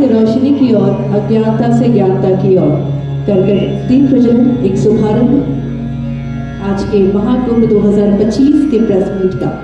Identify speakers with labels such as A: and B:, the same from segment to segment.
A: रोशनी की ओर, अज्ञानता से ज्ञानता की ओर कर 3 प्रजनन एक शुभारंभ आज के महाकुंभ 2025 के प्रेस मीट का।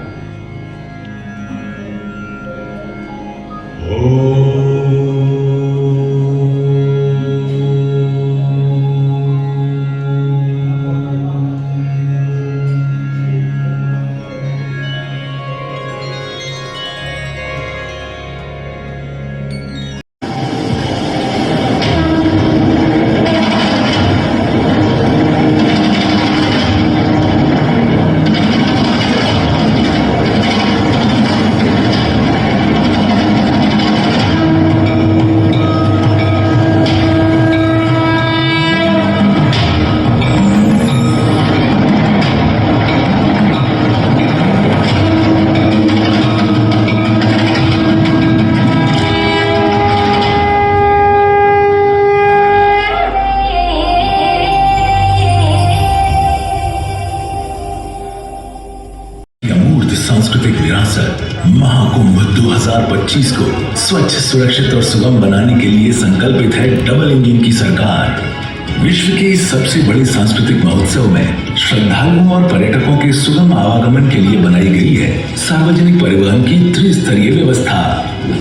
B: सांस्कृतिक विरासत महाकुंभ 2025 को स्वच्छ, सुरक्षित और सुगम बनाने के लिए संकल्पित है डबल इंजन की सरकार। विश्व के इस सबसे बड़े सांस्कृतिक महोत्सव में श्रद्धालुओं और पर्यटकों के सुगम आवागमन के लिए बनाई गई है सार्वजनिक परिवहन की त्रिस्तरीय व्यवस्था।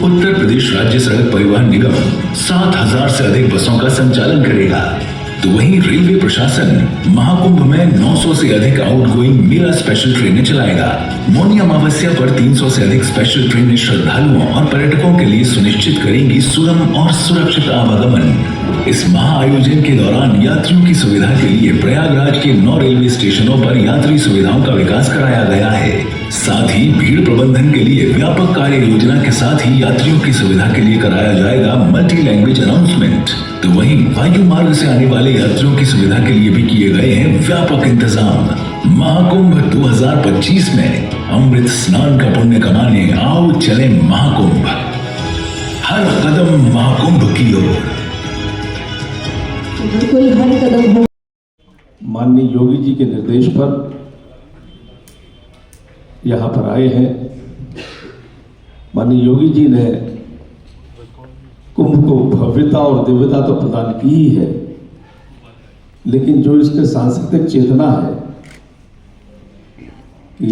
B: उत्तर प्रदेश राज्य सड़क परिवहन निगम 7,000 से अधिक बसों का संचालन करेगा, तो वहीं रेलवे प्रशासन महाकुंभ में 900 से अधिक आउटगोइंग मेरा स्पेशल ट्रेनें चलाएगा। मौनी अमावस्या पर 300 से अधिक स्पेशल ट्रेनें श्रद्धालुओं और पर्यटकों के लिए सुनिश्चित करेंगी सुगम और सुरक्षित आवागमन। इस महाआयोजन के दौरान यात्रियों की सुविधा के लिए प्रयागराज के 9 रेलवे स्टेशनों पर यात्री सुविधाओं का विकास कराया गया है। साथ ही भीड़ प्रबंधन के लिए व्यापक कार्य योजना के साथ ही यात्रियों की सुविधा के लिए कराया जाएगा मल्टी लैंग्वेज अनाउंसमेंट। तो वहीं वायु मार्ग से आने वाले यात्रियों की सुविधा के लिए भी किए गए हैं व्यापक इंतजाम। महाकुंभ 2025 में अमृत स्नान का पुण्य कमाने आओ चले महाकुंभ, हर कदम महाकुंभ की ओर।
A: बिल्कुल हर कदम हो।
C: माननीय योगी जी के निर्देश पर यहाँ पर आए हैं। माननीय योगी जी ने कुंभ को भव्यता और दिव्यता तो प्रदान की ही है, लेकिन जो इसके सांस्कृतिक चेतना है कि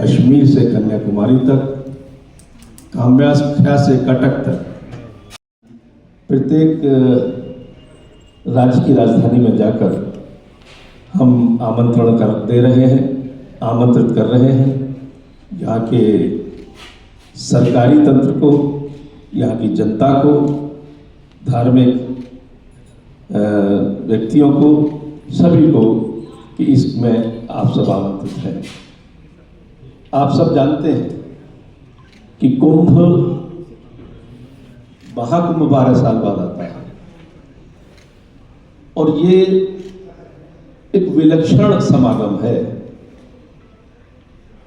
C: कश्मीर से कन्याकुमारी तक, कामाख्या से कटक तक, प्रत्येक राज्य की राजधानी में जाकर हम आमंत्रित कर रहे हैं यहाँ के सरकारी तंत्र को, यहाँ की जनता को, धार्मिक व्यक्तियों को, सभी को कि इसमें आप सब आमंत्रित हैं। आप सब जानते हैं कि कुंभ महाकुंभ 12 साल बाद आता है और ये एक विलक्षण समागम है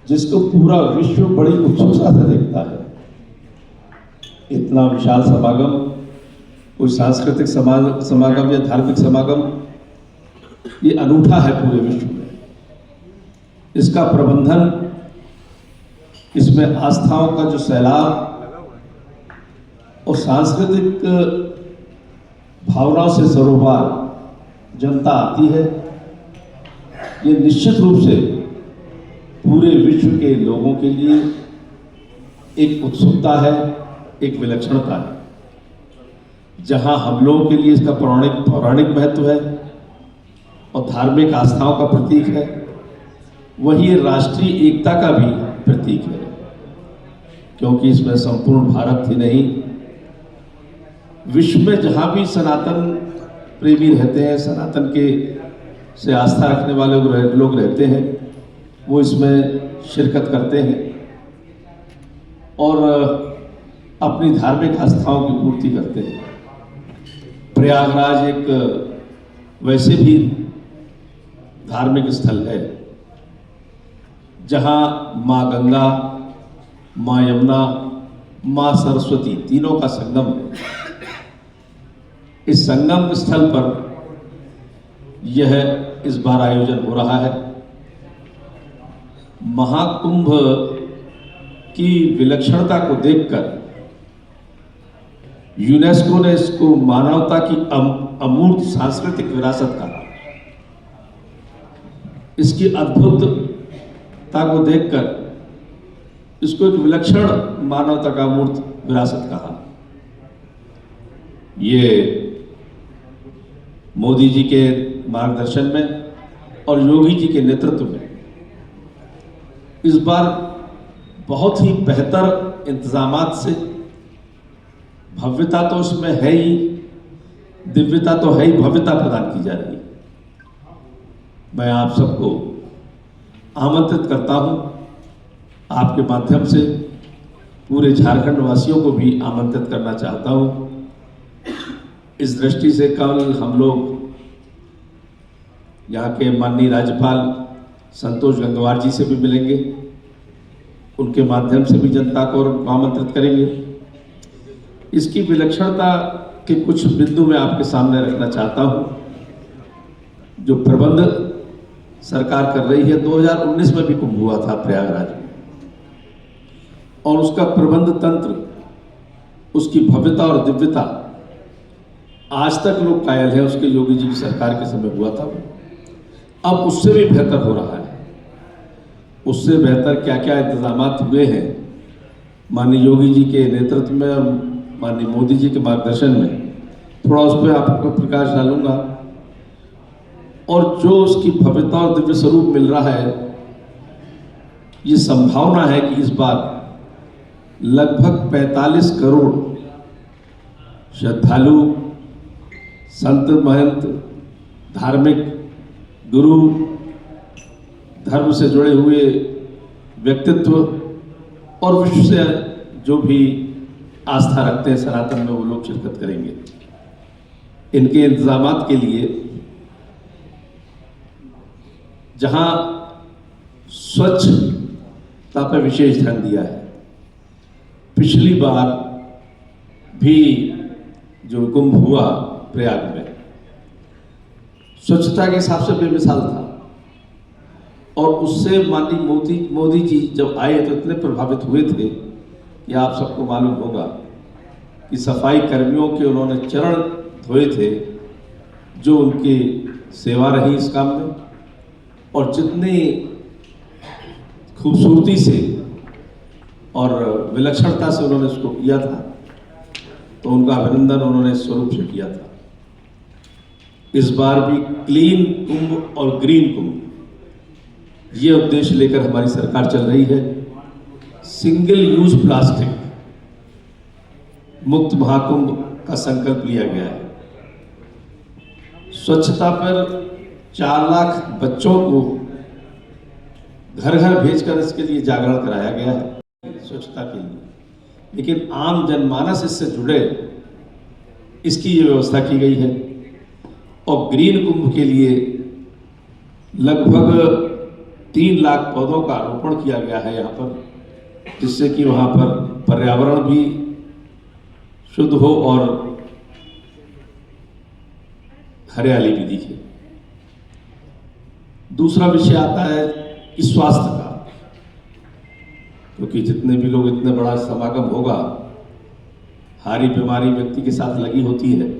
C: जिसको पूरा विश्व बड़ी उत्सुकता से देखता है। इतना विशाल समागम, कोई सांस्कृतिक समागम या धार्मिक समागम, ये अनूठा है पूरे विश्व में। इसका प्रबंधन, इसमें आस्थाओं का जो सैलाब और सांस्कृतिक भावनाओं से सरोबार जनता आती है, ये निश्चित रूप से पूरे विश्व के लोगों के लिए एक उत्सुकता है, एक विलक्षणता है। जहां हम लोगों के लिए इसका पौराणिक महत्व है और धार्मिक आस्थाओं का प्रतीक है, वहीं ये राष्ट्रीय एकता का भी प्रतीक है, क्योंकि इसमें संपूर्ण भारत ही नहीं, विश्व में जहां भी सनातन प्रेमी रहते हैं, सनातन के से आस्था रखने वाले लोग रहते हैं, वो इसमें शिरकत करते हैं और अपनी धार्मिक आस्थाओं की पूर्ति करते हैं। प्रयागराज एक वैसे भी धार्मिक स्थल है जहां माँ गंगा, माँ यमुना, माँ सरस्वती तीनों का संगम है। इस संगम स्थल पर यह इस बार आयोजन हो रहा है। महाकुंभ की विलक्षणता को देखकर यूनेस्को ने इसको मानवता की अमूर्त सांस्कृतिक विरासत कहा। इसकी अद्भुतता को देखकर इसको एक विलक्षण मानवता का अमूर्त विरासत कहा। ये मोदी जी के मार्गदर्शन में और योगी जी के नेतृत्व में इस बार बहुत ही बेहतर इंतजामात से, भव्यता तो उसमें है ही, दिव्यता तो है ही, भव्यता प्रदान की जा रही है। मैं आप सबको आमंत्रित करता हूं, आपके माध्यम से पूरे झारखंड वासियों को भी आमंत्रित करना चाहता हूं। इस दृष्टि से कल हम लोग यहाँ के माननीय राज्यपाल संतोष गंगवार जी से भी मिलेंगे, उनके माध्यम से भी जनता को आमंत्रित करेंगे। इसकी विलक्षणता के कुछ बिंदु मैं आपके सामने रखना चाहता हूँ। जो प्रबंध सरकार कर रही है, 2019 में भी कुंभ हुआ था प्रयागराज में, और उसका प्रबंध तंत्र, उसकी भव्यता और दिव्यता आज तक लोग कायल है। उसके योगी जी की सरकार के समय हुआ था, अब उससे भी बेहतर हो रहा है। उससे बेहतर क्या क्या इंतजामात हुए हैं माननीय योगी जी के नेतृत्व में और माननीय मोदी जी के मार्गदर्शन में, थोड़ा उस पर आपको प्रकाश डालूंगा। और जो उसकी भव्यता और दिव्य स्वरूप मिल रहा है, ये संभावना है कि इस बार लगभग 45 करोड़ श्रद्धालु, संत महंत, धार्मिक गुरु, धर्म से जुड़े हुए व्यक्तित्व और विश्व से जो भी आस्था रखते हैं सनातन में, वो लोग शिरकत करेंगे। इनके इंतजामात के लिए जहां स्वच्छता पर विशेष ध्यान दिया है, पिछली बार भी जो कुंभ हुआ प्रयाग में स्वच्छता के हिसाब से बेमिसाल था, और उससे माननीय मोदी जी जब आए तो इतने प्रभावित हुए थे कि आप सबको मालूम होगा कि सफाई कर्मियों के उन्होंने चरण धोए थे, जो उनकी सेवा रही इस काम में, और जितनी खूबसूरती से और विलक्षणता से उन्होंने इसको किया था, तो उनका अभिनंदन उन्होंने इस स्वरूप से किया था। इस बार भी क्लीन कुंभ और ग्रीन कुंभ, ये उद्देश्य लेकर हमारी सरकार चल रही है। सिंगल यूज प्लास्टिक मुक्त महाकुंभ का संकल्प लिया गया है। स्वच्छता पर 4 लाख बच्चों को घर घर भेजकर इसके लिए जागरण कराया गया है स्वच्छता के लिए, लेकिन आम जनमानस इससे जुड़े, इसकी ये व्यवस्था की गई है। और ग्रीन कुंभ के लिए लगभग 3 लाख पौधों का आरोपण किया गया है यहाँ पर, जिससे कि वहाँ पर पर्यावरण भी शुद्ध हो और हरियाली भी दिखे। दूसरा विषय आता है कि स्वास्थ्य का, क्योंकि जितने भी लोग, इतने बड़ा समागम होगा, हारी बीमारी व्यक्ति के साथ लगी होती है।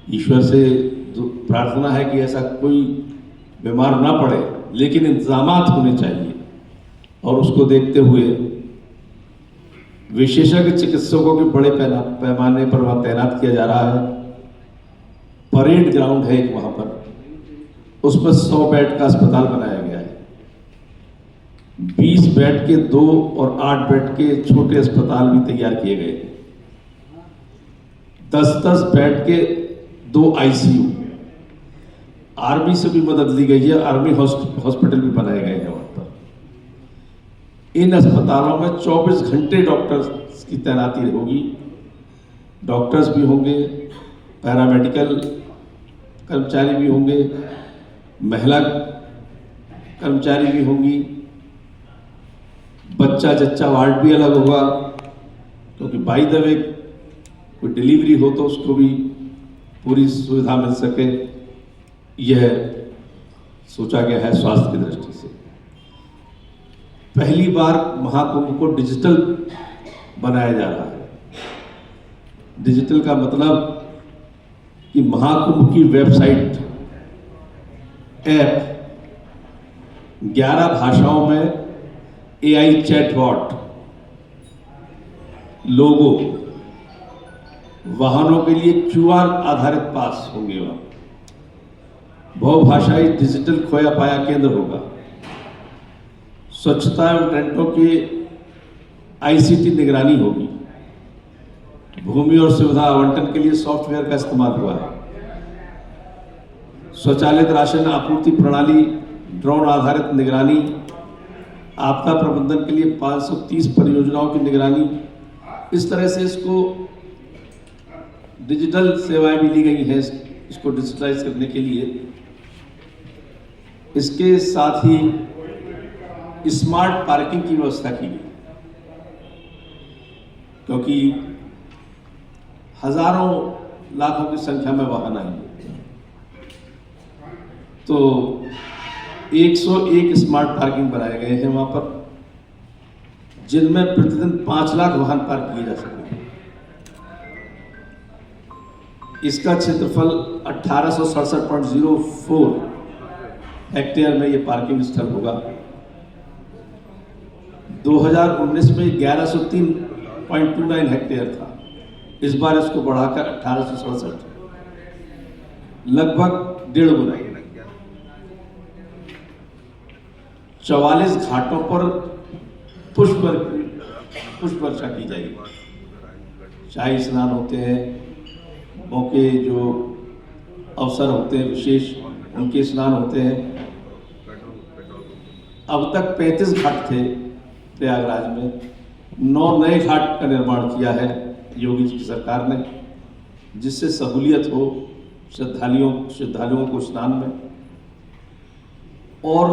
C: ईश्वर से प्रार्थना है कि ऐसा कोई बीमार ना पड़े, लेकिन इंतजामात होने चाहिए, और उसको देखते हुए विशेषज्ञ चिकित्सकों के बड़े पैमाने पर वहाँ तैनात किया जा रहा है। परेड ग्राउंड है एक वहाँ पर, उसमें 100 बेड का अस्पताल बनाया गया है। 20 बेड के 2 और 8 बेड के छोटे अस्पताल भी तैयार किए गए। 10-10 बेड के 2 ICU, आर्मी से भी मदद ली गई है, आर्मी हॉस्पिटल भी बनाए गए हैं वहाँ पर। इन अस्पतालों में 24 घंटे डॉक्टर्स की तैनाती होगी। डॉक्टर्स भी होंगे, पैरामेडिकल कर्मचारी भी होंगे, महिला कर्मचारी भी होंगी, बच्चा जच्चा वार्ड भी अलग होगा, क्योंकि बाय द वे कोई डिलीवरी हो तो उसको भी पूरी सुविधा मिल सके, यह सोचा गया है स्वास्थ्य की दृष्टि से। पहली बार महाकुंभ को डिजिटल बनाया जा रहा है। डिजिटल का मतलब कि महाकुंभ की वेबसाइट, ऐप 11 भाषाओं में, AI चैटबॉट, लोगो, वाहनों के लिए QR आधारित पास होंगे। वहां बहुभाषाई डिजिटल खोया पाया केंद्र होगा। स्वच्छता एवं टेंटों की ICT निगरानी होगी। भूमि और सुविधा आवंटन के लिए सॉफ्टवेयर का इस्तेमाल हुआ है। स्वचालित राशन आपूर्ति प्रणाली, ड्रोन आधारित निगरानी, आपदा प्रबंधन के लिए 530 परियोजनाओं की निगरानी। इस तरह से इसको डिजिटल सेवाएं भी ली गई हैं इसको डिजिटलाइज करने के लिए। इसके साथ ही स्मार्ट पार्किंग की व्यवस्था की गई, क्योंकि हजारों लाखों की संख्या में वाहन आएंगे, तो 101 स्मार्ट पार्किंग बनाए गए हैं वहां पर, जिनमें प्रतिदिन 5 लाख वाहन पार्क किए जा सकेंगे। इसका क्षेत्रफल 1867.04 हेक्टेयर में ये पार्किंग स्थल होगा। 2019 में 1103.29 हेक्टेयर था। इस बार इसको बढ़ाकर 1867, लगभग 1.5 गुना। 44 घाटों पर पुष्प वर्षा की जाएगी। शाही स्नान होते हैं, मौके जो अवसर होते हैं विशेष, उनके स्नान होते हैं। अब तक 35 घाट थे प्रयागराज में, 9 नए घाट का निर्माण किया है योगी जी की सरकार ने, जिससे सहूलियत हो श्रद्धालुओं को स्नान में। और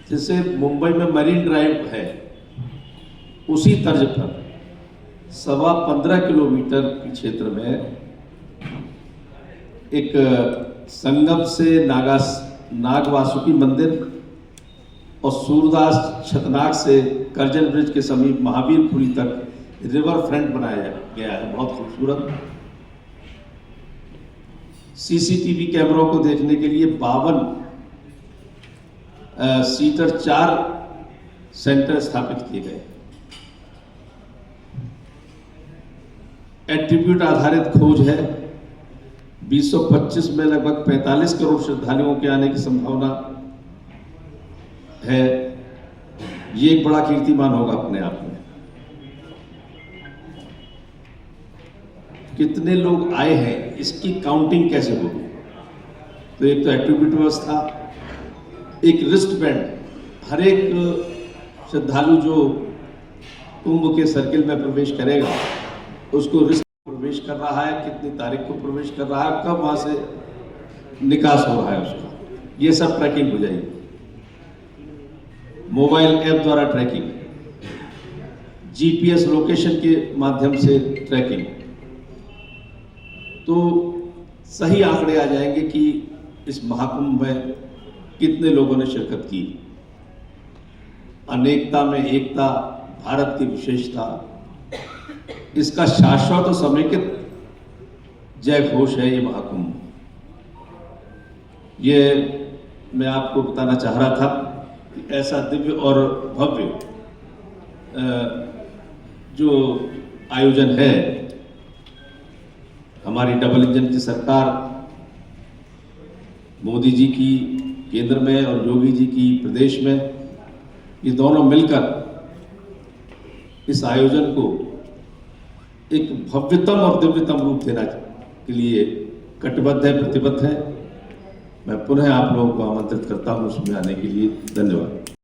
C: जैसे मुंबई में मरीन ड्राइव है, उसी तर्ज पर 15.25 किलोमीटर के क्षेत्र में एक संगम से नाग वासुकी मंदिर और सूरदास छतनाग से करजन ब्रिज के समीप महावीरपुरी तक रिवर फ्रंट बनाया गया है, बहुत खूबसूरत। CCTV कैमरों को देखने के लिए 52 सीटर 4 सेंटर स्थापित किए गए। एट्रीब्यूट आधारित खोज है। 2025 में लगभग 45 करोड़ श्रद्धालुओं के आने की संभावना है। ये एक बड़ा कीर्तिमान होगा अपने आप में। कितने लोग आए हैं, इसकी काउंटिंग कैसे होगी? तो एक तो एट्रीब्यूट व्यवस्था, एक रिस्ट बैंड, हर एक श्रद्धालु जो कुंभ के सर्किल में प्रवेश करेगा उसको रिस्ट प्रवेश कर रहा है, कितनी तारीख को प्रवेश कर रहा है, कब वहां से निकास हो रहा है उसका, ये सब ट्रैकिंग हो जाएगी। मोबाइल ऐप द्वारा ट्रैकिंग, GPS लोकेशन के माध्यम से ट्रैकिंग, तो सही आंकड़े आ जाएंगे कि इस महाकुंभ में कितने लोगों ने शिरकत की। अनेकता में एकता, भारत की विशेषता, इसका शाश्वत और समेकित जय घोष है ये महाकुंभ। ये मैं आपको बताना चाह रहा था कि ऐसा दिव्य और भव्य जो आयोजन है, हमारी डबल इंजन की सरकार, मोदी जी की केंद्र में और योगी जी की प्रदेश में, ये दोनों मिलकर इस आयोजन को एक भव्यतम और दिव्यतम रूप देना के लिए कटिबद्ध है, प्रतिबद्ध है। मैं पुनः आप लोगों को आमंत्रित करता हूं उसमें आने के लिए। धन्यवाद।